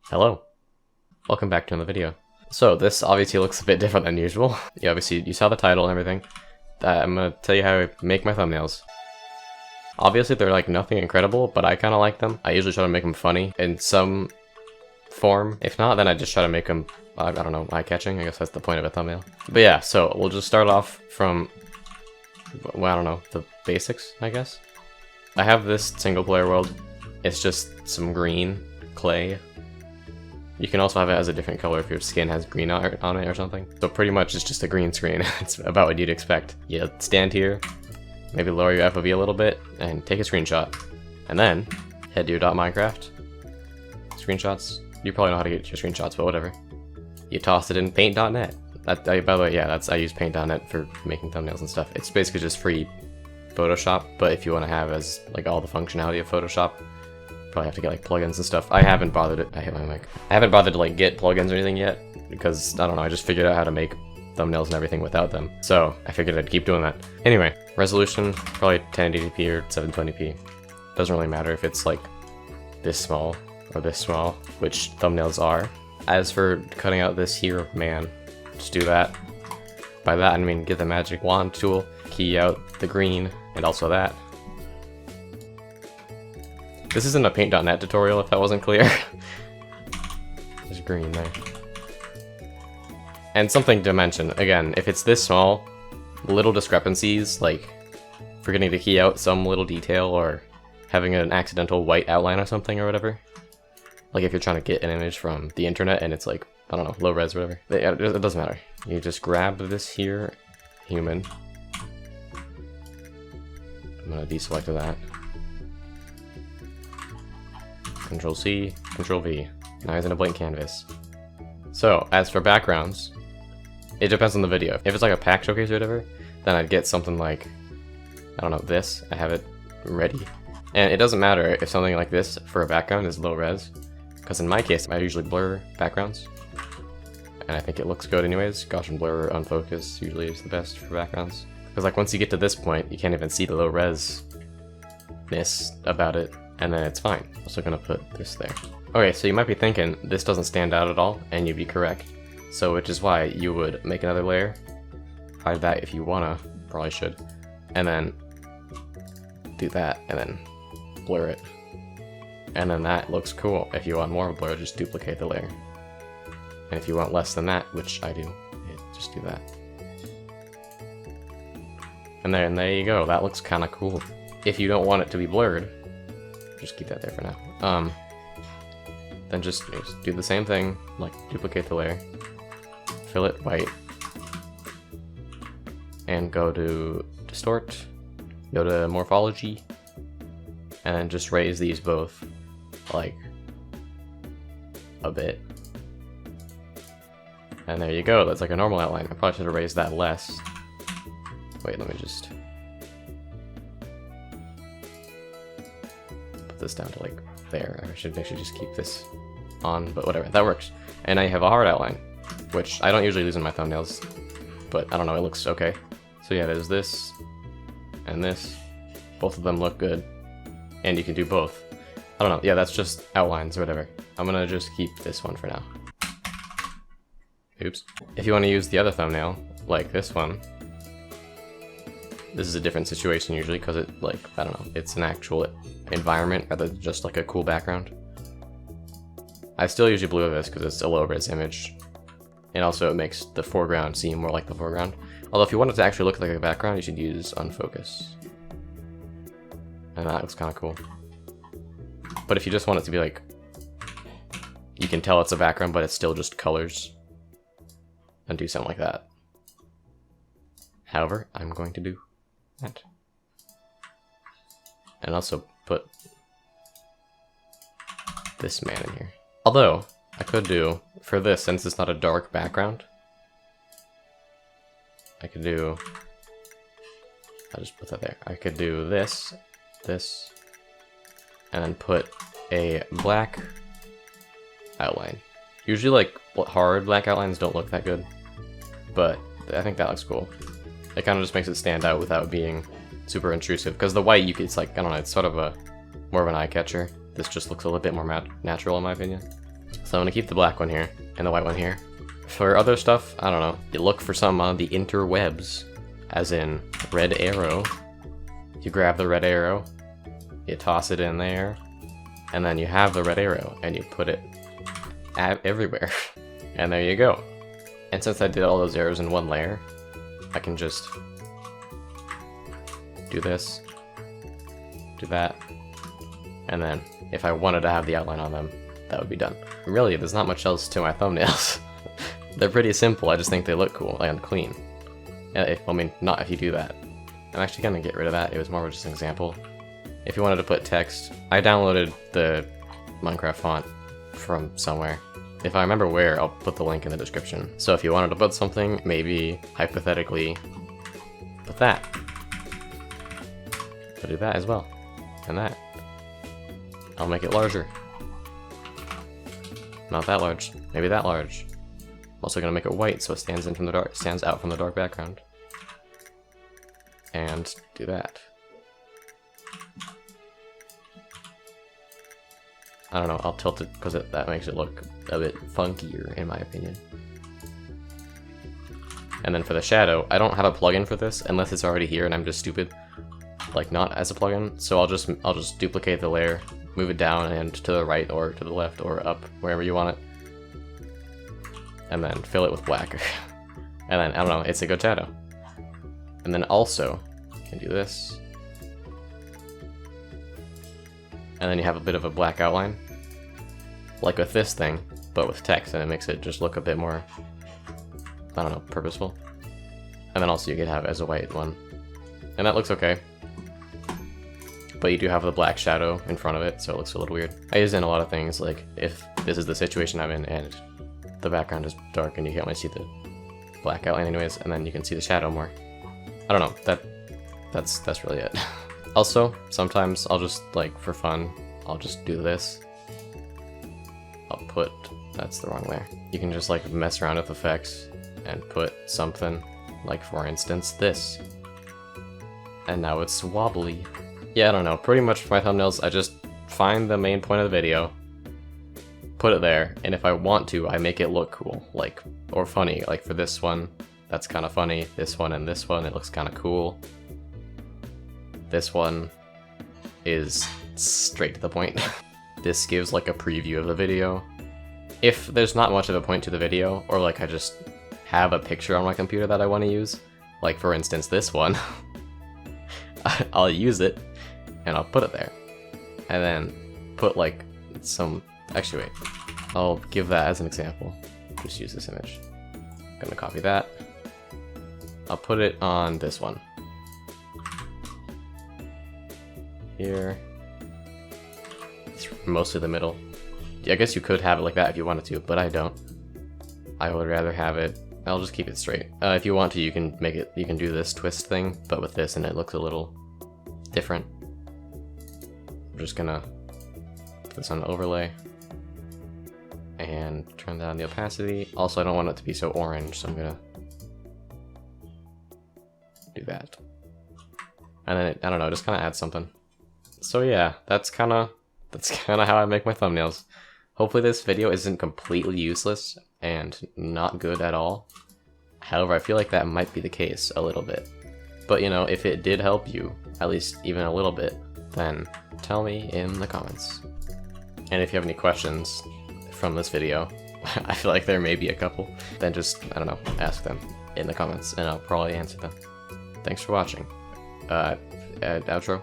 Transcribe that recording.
Hello, welcome back to another video. So this obviously looks a bit different than usual. You saw the title and everything. I'm gonna tell you how I make my thumbnails. Obviously they're like nothing incredible, but I kind of like them. I usually try to make them funny in some form. If not, then I just try to make them, I don't know, eye-catching. I guess that's the point of a thumbnail. But yeah, so we'll just start off from, well, I don't know, the basics, I guess. I have this single player world. It's just some green clay. You can also have it as a different color if your skin has green on it or something. So pretty much it's just a green screen. It's about what you'd expect. You stand here, maybe lower your FOV a little bit, and take a screenshot. And then head to your .minecraft. Screenshots. You probably know how to get your screenshots, but whatever. You toss it in paint.net. By the way, yeah, I use paint.net for making thumbnails and stuff. It's basically just free Photoshop, but if you want to have as like all the functionality of Photoshop, probably have to get like plugins and stuff. I haven't bothered to, I hit my mic. I haven't bothered to like get plugins or anything yet because I don't know, I just figured out how to make thumbnails and everything without them. So I figured I'd keep doing that. Anyway, resolution, probably 1080p or 720p. Doesn't really matter if it's like this small or this small, which thumbnails are. As for cutting out this here man, just do that. By that I mean get the magic wand tool, key out the green, and also that. This isn't a paint.net tutorial if that wasn't clear. There's green there. And something to mention, again, if it's this small, little discrepancies, like forgetting to key out some little detail or having an accidental white outline or something or whatever. Like if you're trying to get an image from the internet and it's like, I don't know, low res or whatever. It doesn't matter. You just grab this here, human. I'm gonna deselect that. Control C, Control V. Now he's in a blank canvas. So, as for backgrounds, it depends on the video. If it's like a pack showcase or whatever, then I'd get something like, I don't know, this. I have it ready. And it doesn't matter if something like this for a background is low res, because in my case, I usually blur backgrounds. And I think it looks good anyways. Gaussian blur or unfocus usually is the best for backgrounds. Because like once you get to this point, you can't even see the low res-ness about it. And then it's fine. I'm also gonna put this there. Okay, so you might be thinking this doesn't stand out at all, and you'd be correct. So which is why you would make another layer, hide that if you wanna, probably should, and then do that, and then blur it. And then that looks cool. If you want more blur, just duplicate the layer. And if you want less than that, which I do, just do that. And there you go, that looks kinda cool. If you don't want it to be blurred, just keep that there for now. Then just do the same thing, like duplicate the layer, fill it white, and go to distort, go to morphology, and then just raise these both like a bit. And there you go, that's like a normal outline. I probably should have raised that less. Wait, let me just this down to like there. I should just keep this on, but whatever, that works. And I have a hard outline, which I don't usually use in my thumbnails, but I don't know, it looks okay. So yeah, there's this and this. Both of them look good, and you can do both. I don't know, yeah, that's just outlines or whatever. I'm gonna just keep this one for now. Oops. If you want to use the other thumbnail, like this one, this is a different situation usually because it, like, I don't know, it's an actual environment rather than just like a cool background. I still usually blur this because it's a low res image. And also it makes the foreground seem more like the foreground. Although if you want it to actually look like a background, you should use unfocus. And that looks kind of cool. But if you just want it to be like, you can tell it's a background but it's still just colors, then do something like that. However, I'm going to do that. And also put this man in here. Although, I could do, for this, since it's not a dark background, I could do, I'll just put that there. I could do this, this, and then put a black outline. Usually like hard black outlines don't look that good, but I think that looks cool. It kind of just makes it stand out without being super intrusive, because the white, it's like, I don't know, it's sort of a more of an eye catcher. This just looks a little bit more natural in my opinion. So I'm gonna keep the black one here and the white one here. For other stuff, I don't know, you look for some on the interwebs, as in red arrow. You grab the red arrow, you toss it in there, and then you have the red arrow, and you put it everywhere. And there you go. And since I did all those arrows in one layer, I can just do this, do that, and then if I wanted to have the outline on them, that would be done. Really, there's not much else to my thumbnails. They're pretty simple, I just think they look cool and clean. I mean, not if you do that. I'm actually gonna get rid of that, it was more of just an example. If you wanted to put text, I downloaded the Minecraft font from somewhere. If I remember where, I'll put the link in the description. So if you wanted to put something, maybe, hypothetically, put that. I'll do that as well. And that. I'll make it larger. Not that large. Maybe that large. I'm also gonna make it white so it stands out from the dark background. And do that. I don't know, I'll tilt it because that makes it look a bit funkier in my opinion. And then for the shadow, I don't have a plugin for this unless it's already here and I'm just stupid. Like not as a plugin, so I'll just duplicate the layer, move it down and to the right or to the left or up, wherever you want it. And then fill it with black. And then, I don't know, it's a good shadow. And then also, you can do this. And then you have a bit of a black outline. Like with this thing, but with text, and it makes it just look a bit more, I don't know, purposeful. And then also you could have it as a white one. And that looks okay. But you do have the black shadow in front of it, so it looks a little weird. I use it in a lot of things, like if this is the situation I'm in and the background is dark and you can't really see the black outline anyways, and then you can see the shadow more. I don't know, that's really it. Also, sometimes I'll just, like, for fun, I'll just do this. That's the wrong layer. You can just, like, mess around with effects and put something, like, for instance, this. And now it's wobbly. Yeah, I don't know, pretty much for my thumbnails, I just find the main point of the video, put it there, and if I want to, I make it look cool, like, or funny. Like for this one, that's kind of funny. This one and this one, it looks kind of cool. This one is straight to the point. This gives like a preview of the video. If there's not much of a point to the video, or like I just have a picture on my computer that I want to use, like for instance this one, I'll use it and I'll put it there. And then put like some, actually wait, I'll give that as an example. Just use this image. I'm gonna copy that. I'll put it on this one. Here. It's mostly the middle. I guess you could have it like that if you wanted to, but I don't. I would rather have it, I'll just keep it straight. If you want to, you can make it, you can do this twist thing, but with this and it looks a little different. I'm just gonna put this on overlay and turn down the opacity. Also, I don't want it to be so orange, so I'm gonna do that. And then, I don't know, just kind of add something. So yeah, that's kind of how I make my thumbnails. Hopefully this video isn't completely useless and not good at all. However, I feel like that might be the case a little bit. But you know, if it did help you, at least even a little bit, then tell me in the comments. And if you have any questions from this video, I feel like there may be a couple, then just, I don't know, ask them in the comments and I'll probably answer them. Thanks for watching. Outro.